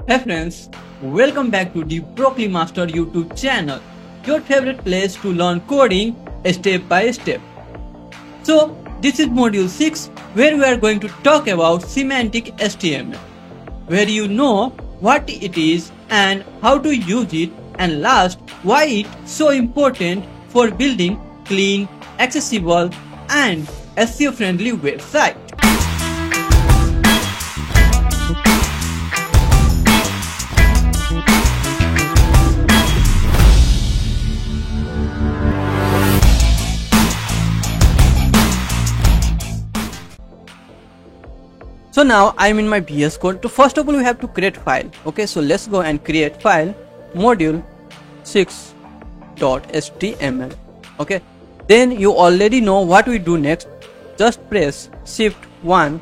Hey friends, welcome back to the Broccoli Master YouTube channel, your favorite place to learn coding step by step. So, this is module 6 where we are going to talk about semantic HTML, where you know what it is and how to use it, and last, why it's so important for building clean, accessible, and SEO friendly website. So now I'm in my VS Code. So first of all we have to create file. Okay, so let's go and create file module 6.html. Okay, then you already know what we do next. Just press shift 1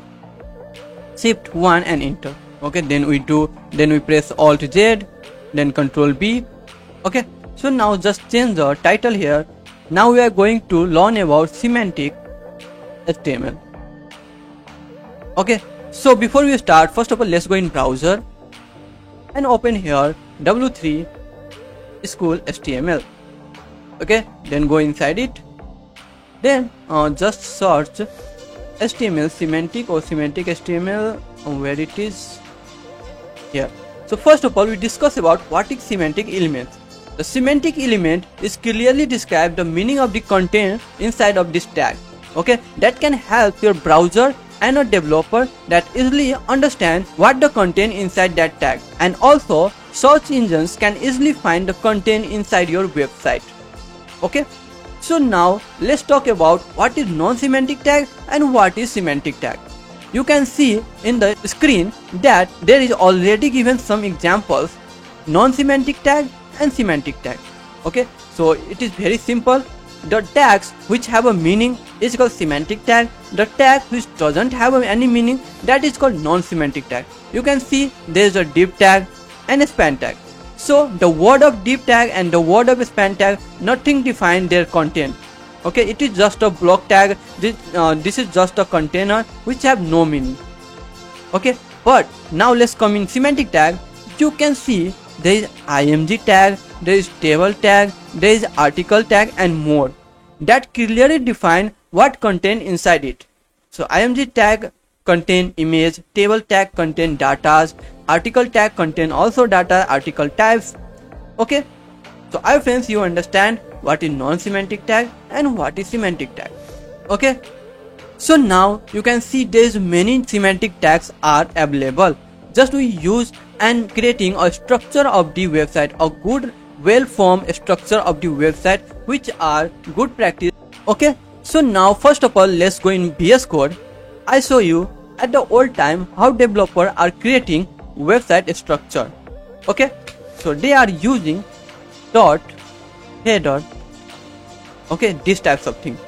and enter. Okay, then we press alt Z, then control B. Okay, so now just change the title here. Now we are going to learn about semantic HTML. Okay, so before we start, first of all let's go in browser and open here W3 school HTML. Okay, then go inside it, then just search HTML semantic or semantic HTML, where it is here. So first of all we discuss about what is semantic elements. The semantic element is clearly describe the meaning of the content inside of this tag. Okay, that can help your browser and a developer that easily understand what the content inside that tag, and also search engines can easily find the content inside your website. Okay, so now let's talk about what is non-semantic tag and what is semantic tag. You can see in the screen that there is already given some examples: non-semantic tag and semantic tag. Okay, so it is very simple. The tags which have a meaning is called semantic tag. The tag which doesn't have any meaning, that is called non-semantic tag. You can see there is a div tag and a span tag. So the word of div tag and the word of span tag, nothing define their content. Okay, it is just a block tag. This is just a container which have no meaning. Okay, but now let's come in semantic tag. You can see there is img tag, there is table tag, there is article tag, and more that clearly define what content inside it. So img tag contain image, table tag contain data, article tag contain also data, article types. Okay, so I friends, you understand what is non-semantic tag and what is semantic tag. Okay, so now you can see there is many semantic tags are available. Just we use and creating a structure of the website, a good well-formed structure of the website, which are good practice. Okay, so now first of all let's go in VS Code. I show you at the old time how developers are creating website structure. Okay, so they are using dot header. Okay, these types of things.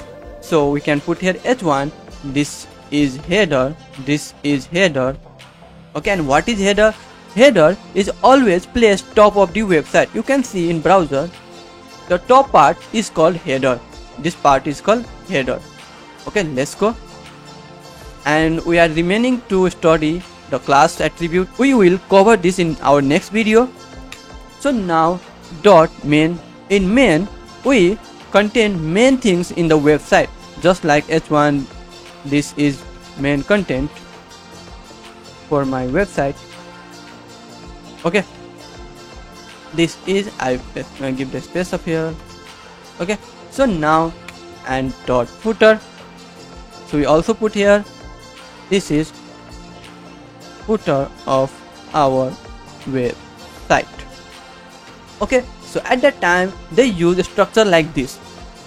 So we can put here h1. This is header, this is header. Okay, and what is header? Header is always placed top of the website. You can see in browser the top part is called header. This part is called header. Okay, let's go. And we are remaining to study the class attribute. We will cover this in our next video. So now dot main. In main we contain main things in the website, just like h1. This is main content for my website. Okay, this is, I give the space up here. Okay, so now and dot footer. So we also put here, this is footer of our website. Okay, so at that time they use a structure like this.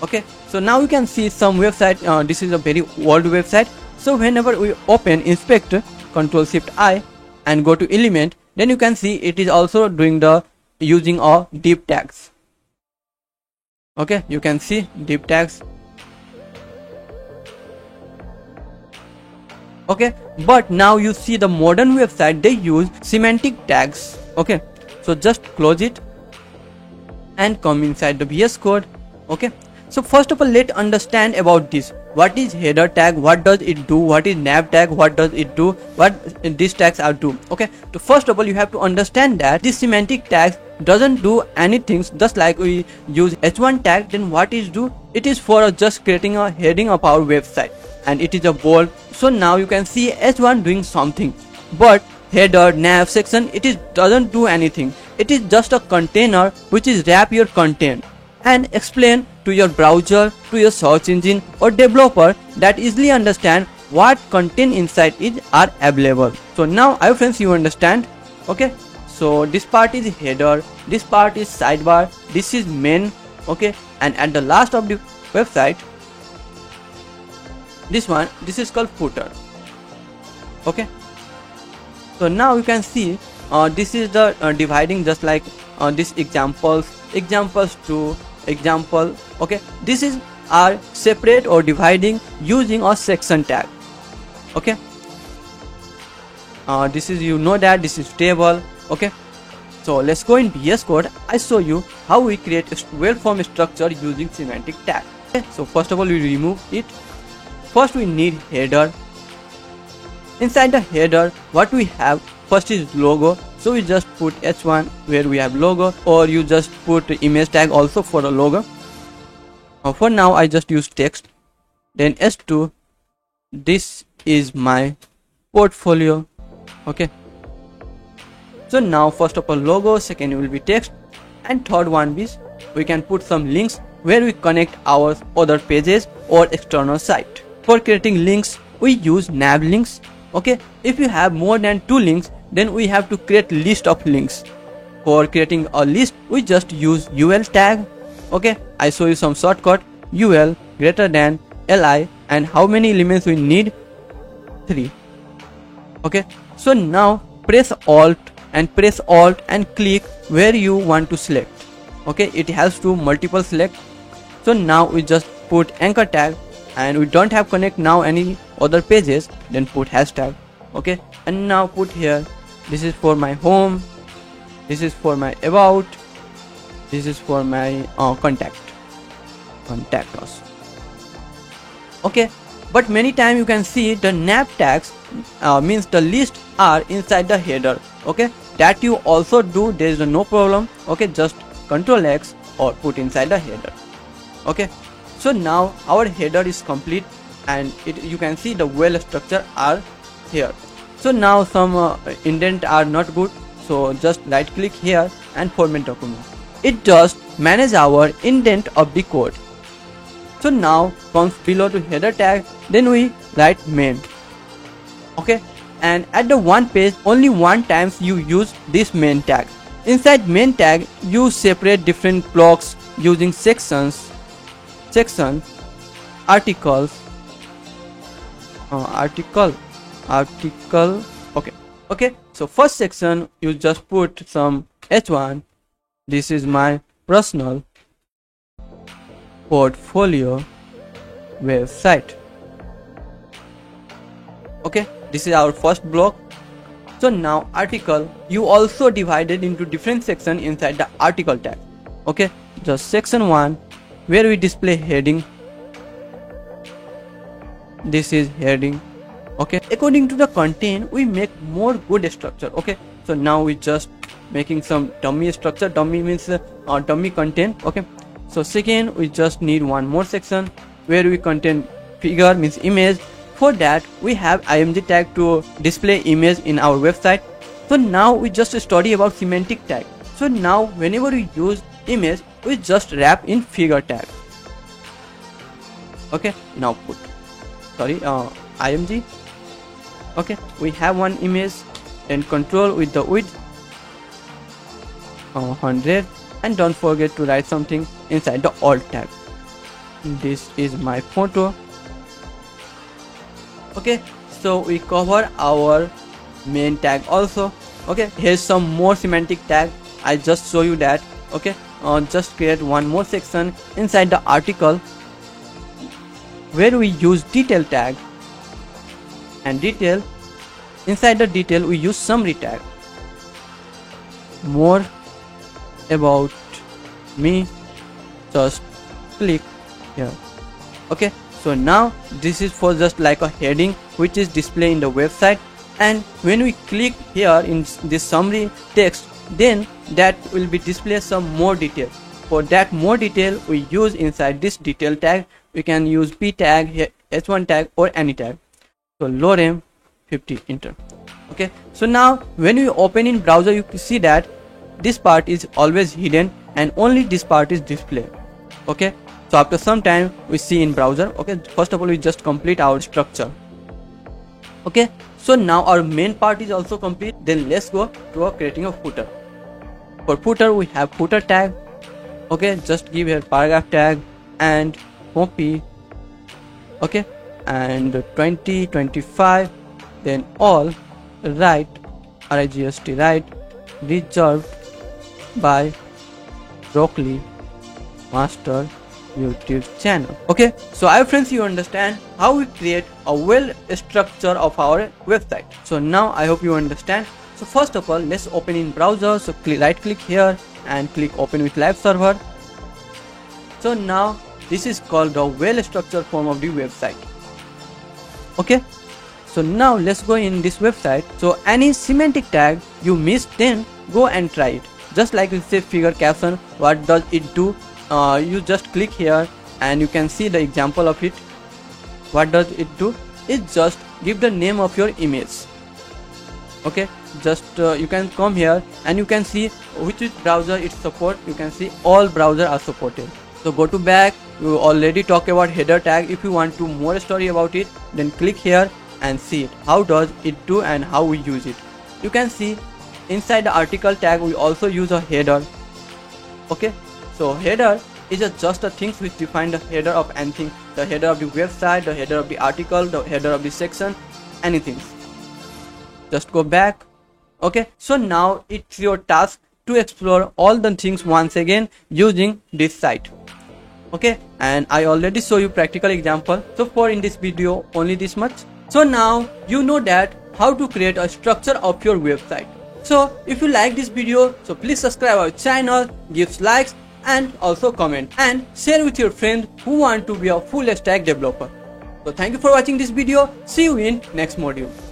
Okay, so now you can see some website. This is a very old website. So whenever we open inspect, Control Shift I and go to element, then you can see it is also doing the using of div tags. Okay, you can see div tags. Okay, but now you see the modern website they use semantic tags. Okay, so just close it and come inside the VS Code. Okay, so first of all let's understand about this. what is header tag, what does it do, what is nav tag, what does it do, what these tags are do. Okay, so first of all you have to understand that this semantic tags doesn't do anything. Just like we use h1 tag, then what is do, it is for just creating a heading of our website, and it is a bold. So now you can see h1 doing something, but header, nav, section, it is doesn't do anything. It is just a container which is wrap your content and explain to your browser, to your search engine or developer that easily understand what content inside it are available. So now I friends you understand. Okay, so this part is header, this part is sidebar, this is main. Okay, and at the last of the website, this is called footer. Okay, so now you can see this is the dividing, just like this examples to example. Okay, this is are separate or dividing using a section tag. Okay, this is, you know that this is table. Okay, so let's go in VS Code. I show you how we create a well form structure using semantic tag. Okay, so first of all we remove it. First we need header. Inside the header, what we have first is logo, so we just put h1 where we have logo, or you just put image tag also for the logo. For now I just use text. Then s2, this is my portfolio. Okay, so now first of all logo, second will be text, and third one is we can put some links where we connect our other pages or external site. For creating links we use nav links. Okay, if you have more than 2 links, then we have to create list of links. For creating a list we just use ul tag. Okay, I show you some shortcut. ul greater than li, and how many elements we need? 3. Okay, so now press alt and click where you want to select. Okay, it has to multiple select. So now we just put anchor tag, and we don't have connect now any other pages, then put hashtag. Okay, and now put here, this is for my home, this is for my about, this is for my contact us. Okay, but many times you can see the nav tags means the list are inside the header. Okay, that you also do, there is no problem. Okay, just Ctrl X or put inside the header. Okay, so now our header is complete, and you can see the well structure are here. So now some indent are not good, so just right click here and format document. It just manage our indent of the code. So now comes below to header tag, then we write main. Okay, and at the one page only one times you use this main tag. Inside main tag you separate different blocks using section, articles, article. Okay, so first section you just put some h1, this is my personal portfolio website. Okay, this is our first block. So now article, you also divided into different section inside the article tag. Okay, just section 1 where we display heading, this is heading. Okay, according to the content we make more good structure. Okay, so now we just making some dummy structure. Dummy means dummy content. Okay, so second we just need one more section where we contain figure means image. For that we have img tag to display image in our website. So now we just study about semantic tag. So now whenever we use image we just wrap in figure tag. Okay, now put img. Okay, we have one image, and control with the width 100, and don't forget to write something inside the alt tag. This is my photo. Okay, so we cover our main tag also. Okay, here's some more semantic tag. I just show you that. Okay, just create one more section inside the article where we use detail tag, and detail, inside the detail we use summary tag, more about me, just click here. Okay, So now this is for just like a heading which is displayed in the website, and when we click here in this summary text, then that will be display some more detail. For that more detail we use inside this detail tag. We can use p tag, h1 tag or any tag. So lorem 50, enter. Okay, so now when we open in browser, you see that this part is always hidden and only this part is displayed. Okay, so after some time we see in browser. Okay, first of all we just complete our structure. Okay, so now our main part is also complete. Then let's go to creating a footer. For footer we have footer tag. Okay, just give here paragraph tag and copy. Okay, and 20, 25, then all right, RIGST right, reserved by Broccoli Master YouTube channel. Okay, so I friends, you understand how we create a well structure of our website. So now I hope you understand. So first of all, let's open in browser. So right click here and click open with live server. So now this is called the well structured form of the website. Okay, so now let's go in this website. So any semantic tag you missed, then go and try it. Just like we say figure caption, what does it do? You just click here and you can see the example of it. What does it do? It just give the name of your image. Okay, just you can come here and you can see which browser it support. You can see all browser are supported. So go to back. You already talk about header tag. If you want to more story about it, then click here and see it. How does it do and how we use it? You can see inside the article tag we also use a header. Okay, so header is just a things which define the header of anything. The header of the website, the header of the article, the header of the section, anything. Just go back. Okay, so now it's your task to explore all the things once again using this site. Okay, and I already show you practical example. So for in this video only this much. So now you know that how to create a structure of your website. So if you like this video, so please subscribe our channel, give likes and also comment and share with your friends who want to be a full stack developer. So thank you for watching this video. See you in next module.